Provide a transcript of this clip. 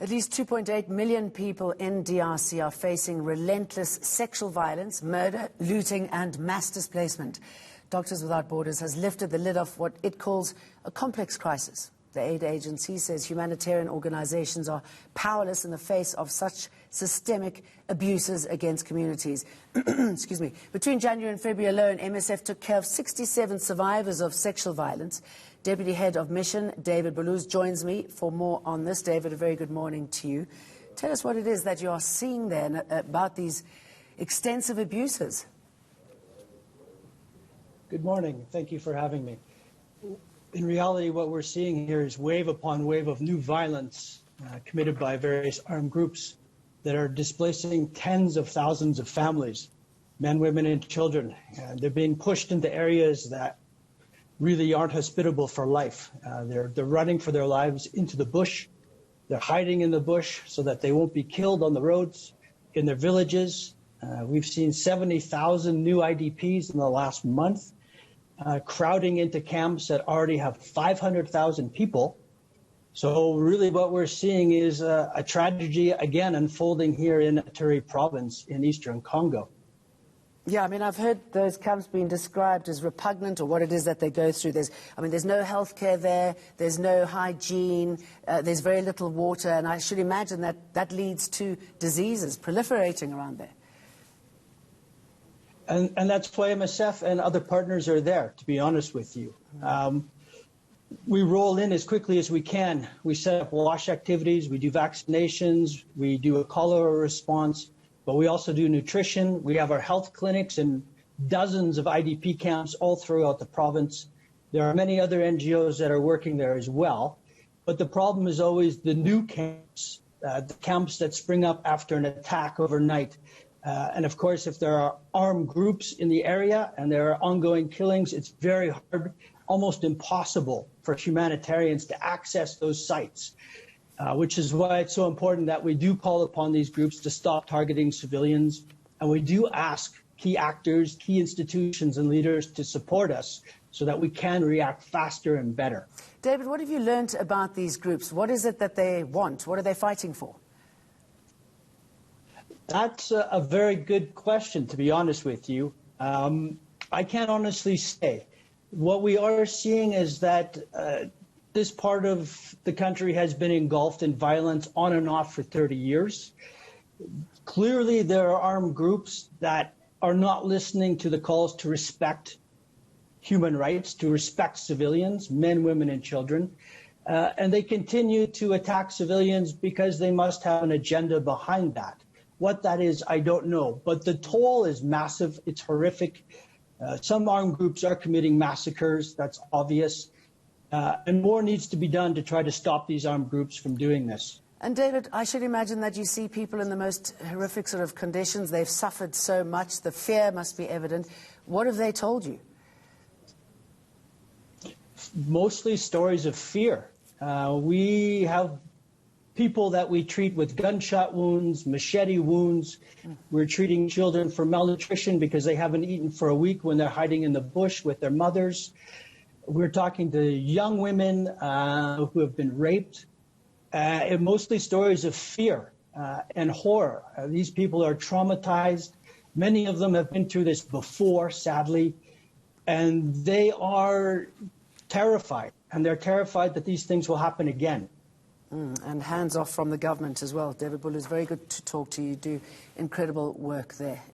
At least 2.8 million people in DRC are facing relentless sexual violence, murder, looting and mass displacement. Doctors Without Borders has lifted the lid off what it calls a complex crisis. The aid agency says humanitarian organizations are powerless in the face of such systemic abuses against communities. Excuse me. Between January and February alone, MSF took care of 67 survivors of sexual violence. Deputy Head of Mission, David Belluz, joins me for more on this. David, a very good morning to you. Tell us what it is that you are seeing there about these extensive abuses. Good morning. Thank you for having me. In reality, what we're seeing here is wave upon wave of new violence committed by various armed groups that are displacing tens of thousands of families, men, women, and children. They're being pushed into areas that really aren't hospitable for life. They're running for their lives into the bush. They're hiding in the bush so that they won't be killed on the roads, in their villages. We've seen 70,000 new IDPs in the last month, crowding into camps that already have 500,000 people. So really what we're seeing is a tragedy again unfolding here in Ituri province in eastern Congo. Yeah, I mean, I've heard those camps being described as repugnant, or what it is that they go through. There's no healthcare there, there's no hygiene, there's very little water, and I should imagine that that leads to diseases proliferating around there. And that's why MSF and other partners are there, to be honest with you. We roll in as quickly as we can. We set up wash activities, we do vaccinations, we do a cholera response, but we also do nutrition. We have our health clinics in dozens of IDP camps all throughout the province. There are many other NGOs that are working there as well. But the problem is always the new camps, the camps that spring up after an attack overnight. And of course, if there are armed groups in the area and there are ongoing killings, it's very hard, almost impossible for humanitarians to access those sites. Which is why it's so important that we do call upon these groups to stop targeting civilians. And we do ask key actors, key institutions and leaders to support us so that we can react faster and better. David, what have you learned about these groups? What is it that they want? What are they fighting for? That's a very good question, to be honest with you. I can't honestly say. What we are seeing is that this part of the country has been engulfed in violence on and off for 30 years. Clearly, there are armed groups that are not listening to the calls to respect human rights, to respect civilians, men, women, and children. And they continue to attack civilians because they must have an agenda behind that. What that is, I don't know. But the toll is massive. It's horrific. Some armed groups are committing massacres. That's obvious. And more needs to be done to try to stop these armed groups from doing this. And David, I should imagine that you see people in the most horrific sort of conditions. They've suffered so much. The fear must be evident. What have they told you? Mostly stories of fear. We have people that we treat with gunshot wounds, machete wounds. We're treating children for malnutrition because they haven't eaten for a week when they're hiding in the bush with their mothers. We're talking to young women who have been raped, and mostly stories of fear and horror. These people are traumatized. Many of them have been through this before, sadly, and they are terrified, and they're terrified that these things will happen again. And hands off from the government as well. David Belluz, very good to talk to you. You do incredible work there.